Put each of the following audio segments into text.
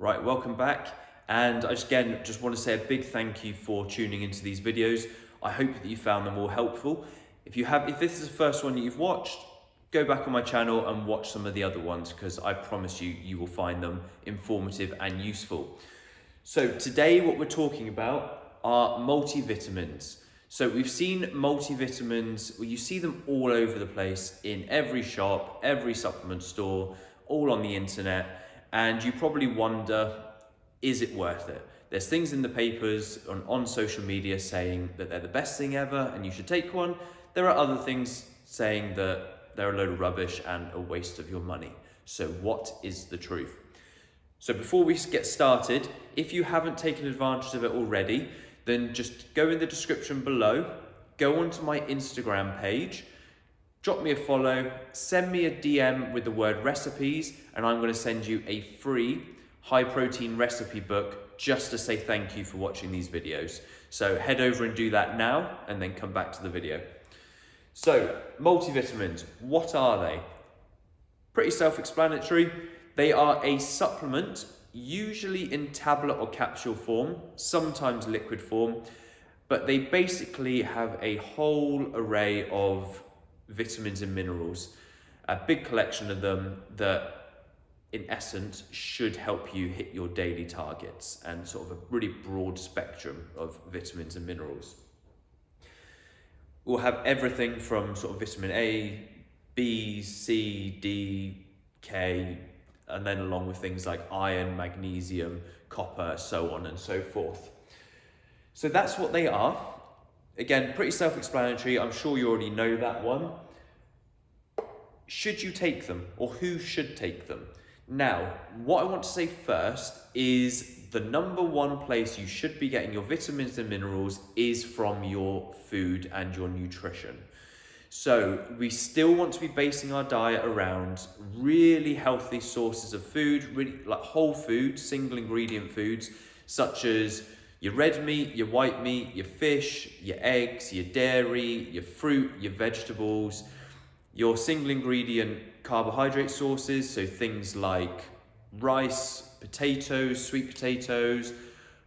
Right, welcome back. And I just want to say a big thank you for tuning into these videos. I hope that you found them all helpful. If this is the first one that you've watched, go back on my channel and watch some of the other ones, because I promise you will find them informative and useful. So today what we're talking about are multivitamins. So we've seen multivitamins, well, you see them all over the place in every shop, every supplement store, all on the internet, and you probably wonder, is it worth it? There's things in the papers on social media saying that they're the best thing ever and you should take one. There are other things saying that they're a load of rubbish and a waste of your money. So what is the truth? So before we get started, if you haven't taken advantage of it already, then just go in the description below, go onto my Instagram page, drop me a follow, send me a DM with the word recipes, and I'm going to send you a free high protein recipe book just to say thank you for watching these videos. So head over and do that now and then come back to the video. So multivitamins, what are they? Pretty self-explanatory. They are a supplement, usually in tablet or capsule form, sometimes liquid form, but they basically have a whole array of vitamins and minerals, a big collection of them that in essence should help you hit your daily targets, and sort of a really broad spectrum of vitamins and minerals. We'll have everything from sort of vitamin A, B, C, D, K, and then along with things like iron, magnesium, copper, so on and so forth. So that's what they are. Again, pretty self-explanatory. I'm sure you already know that one. Should you take them, or who should take them? Now, what I want to say first is the number one place you should be getting your vitamins and minerals is from your food and your nutrition. So we still want to be basing our diet around really healthy sources of food, really like whole food, single ingredient foods, such as your red meat, your white meat, your fish, your eggs, your dairy, your fruit, your vegetables, your single ingredient carbohydrate sources, so things like rice, potatoes, sweet potatoes,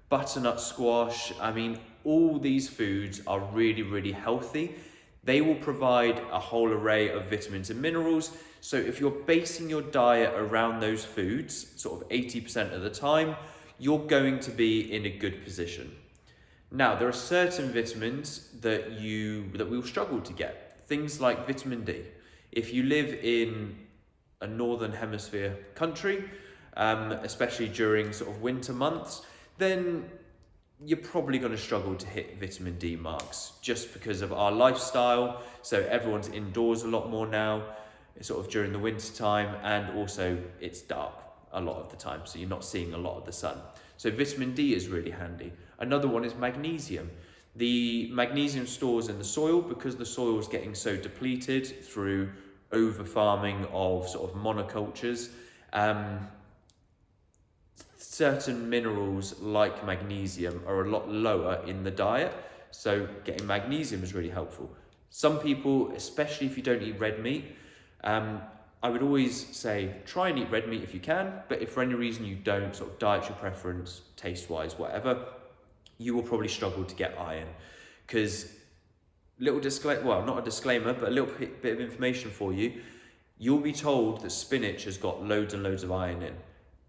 butternut squash. I mean, all these foods are really, really healthy. They will provide a whole array of vitamins and minerals. So if you're basing your diet around those foods, sort of 80% of the time, you're going to be in a good position. Now, there are certain vitamins that we'll struggle to get. Things like vitamin D. If you live in a northern hemisphere country, especially during sort of winter months, then you're probably going to struggle to hit vitamin D marks just because of our lifestyle. So everyone's indoors a lot more now, sort of during the winter time, and also it's dark a lot of the time, so you're not seeing a lot of the sun. So vitamin D is really handy. Another one is magnesium. The magnesium stores in the soil, because the soil is getting so depleted through over farming of sort of monocultures. Certain minerals like magnesium are a lot lower in the diet, so getting magnesium is really helpful. Some people, especially if you don't eat red meat, I would always say try and eat red meat if you can, but if for any reason you don't, sort of dietary preference, taste-wise, whatever, you will probably struggle to get iron. Because little disclaimer, well, not a disclaimer, but a little bit of information for you. You'll be told that spinach has got loads and loads of iron in.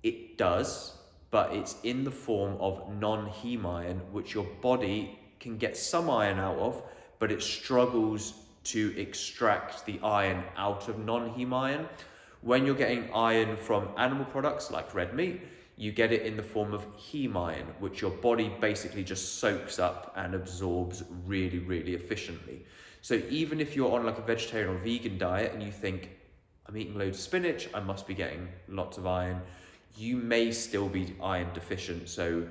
It does, but it's in the form of non-heme iron, which your body can get some iron out of, but it struggles to extract the iron out of non-heme iron. When you're getting iron from animal products like red meat, you get it in the form of heme iron, which your body basically just soaks up and absorbs really, really efficiently. So even if you're on like a vegetarian or vegan diet and you think, I'm eating loads of spinach, I must be getting lots of iron, you may still be iron deficient. So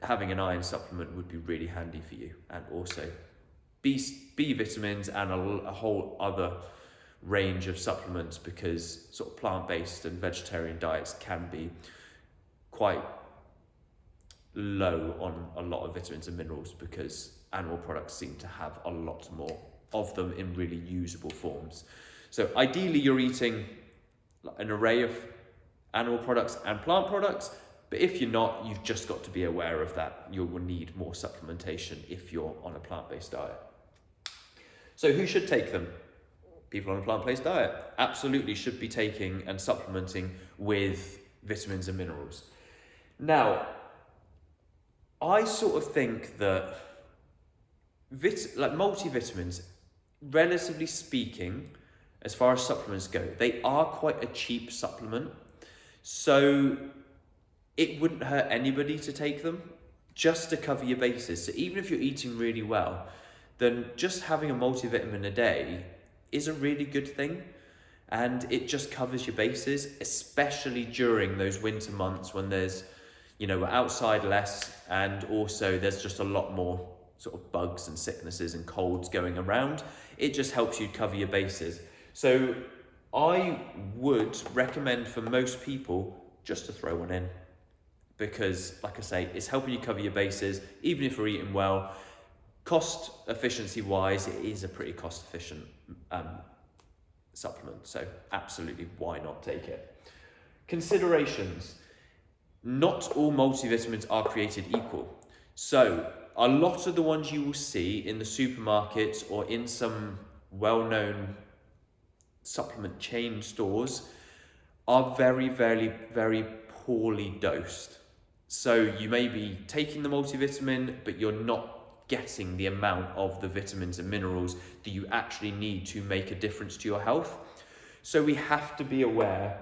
having an iron supplement would be really handy for you. And also B vitamins and a whole other range of supplements, because sort of plant-based and vegetarian diets can be quite low on a lot of vitamins and minerals, because animal products seem to have a lot more of them in really usable forms. So ideally you're eating an array of animal products and plant products, But if you're not, you've just got to be aware of that. You will need more supplementation if you're on a plant-based diet. So who should take them? People on a plant-based diet absolutely should be taking and supplementing with vitamins and minerals. Now, I sort of think that multivitamins, relatively speaking, as far as supplements go, they are quite a cheap supplement. So it wouldn't hurt anybody to take them just to cover your bases. So even if you're eating really well, then just having a multivitamin a day is a really good thing. And it just covers your bases, especially during those winter months when there's, we're outside less, and also there's just a lot more sort of bugs and sicknesses and colds going around. It just helps you cover your bases. So I would recommend for most people just to throw one in, because like I say, it's helping you cover your bases, even if you're eating well. Cost efficiency wise, it is a pretty cost efficient supplement. So absolutely, why not take it? Considerations. Not all multivitamins are created equal. So a lot of the ones you will see in the supermarkets or in some well-known supplement chain stores are very, very, very poorly dosed. So you may be taking the multivitamin, but you're not getting the amount of the vitamins and minerals that you actually need to make a difference to your health. So we have to be aware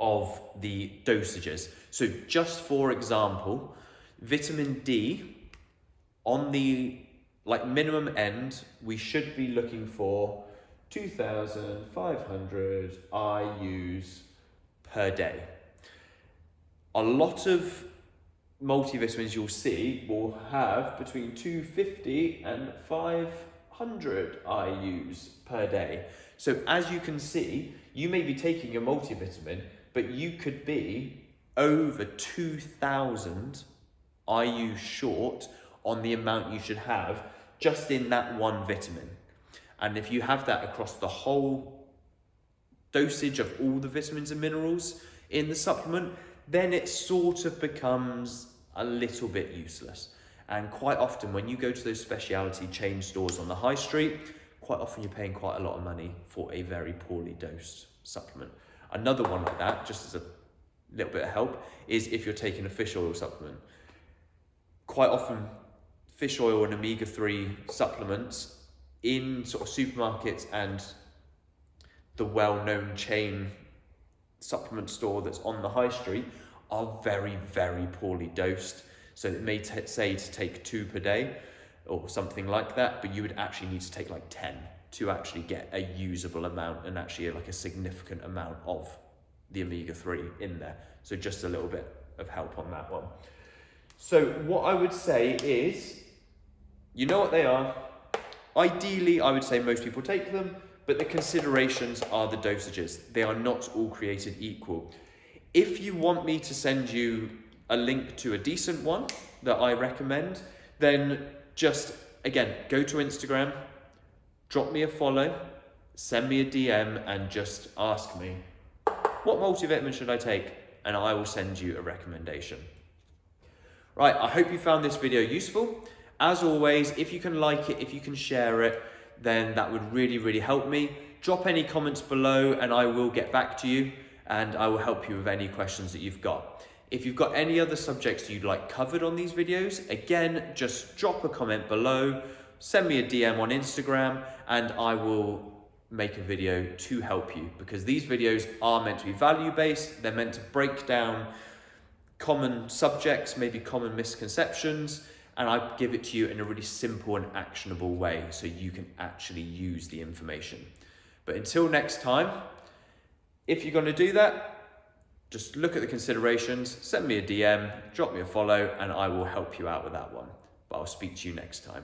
of the dosages. So just for example, vitamin D, on the minimum end, we should be looking for 2,500 IUs per day. A lot of multivitamins you'll see will have between 250 and 500 IUs per day. So as you can see, you may be taking a multivitamin, but you could be over 2,000 IU short on the amount you should have just in that one vitamin. And if you have that across the whole dosage of all the vitamins and minerals in the supplement, then it sort of becomes a little bit useless. And quite often when you go to those specialty chain stores on the high street, quite often you're paying quite a lot of money for a very poorly dosed supplement. Another one like that, just as a little bit of help, is if you're taking a fish oil supplement. Quite often fish oil and omega-3 supplements in sort of supermarkets and the well-known chain supplement store that's on the high street are very, very poorly dosed. So it may say to take 2 per day or something like that, but you would actually need to take like 10 to actually get a usable amount and actually like a significant amount of the omega-3 in there. So just a little bit of help on that one. So what I would say is, you know what they are. Ideally, I would say most people take them, but the considerations are the dosages. They are not all created equal. If you want me to send you a link to a decent one that I recommend, then just, again, go to Instagram, drop me a follow, send me a DM and just ask me, what multivitamin should I take? And I will send you a recommendation. Right, I hope you found this video useful. As always, if you can like it, if you can share it, then that would really, really help me. Drop any comments below and I will get back to you and I will help you with any questions that you've got. If you've got any other subjects you'd like covered on these videos, again, just drop a comment below, send me a DM on Instagram and I will make a video to help you, because these videos are meant to be value-based. They're meant to break down common subjects, maybe common misconceptions, and I give it to you in a really simple and actionable way so you can actually use the information. But until next time, if you're going to do that, just look at the considerations, send me a DM, drop me a follow, and I will help you out with that one. But I'll speak to you next time.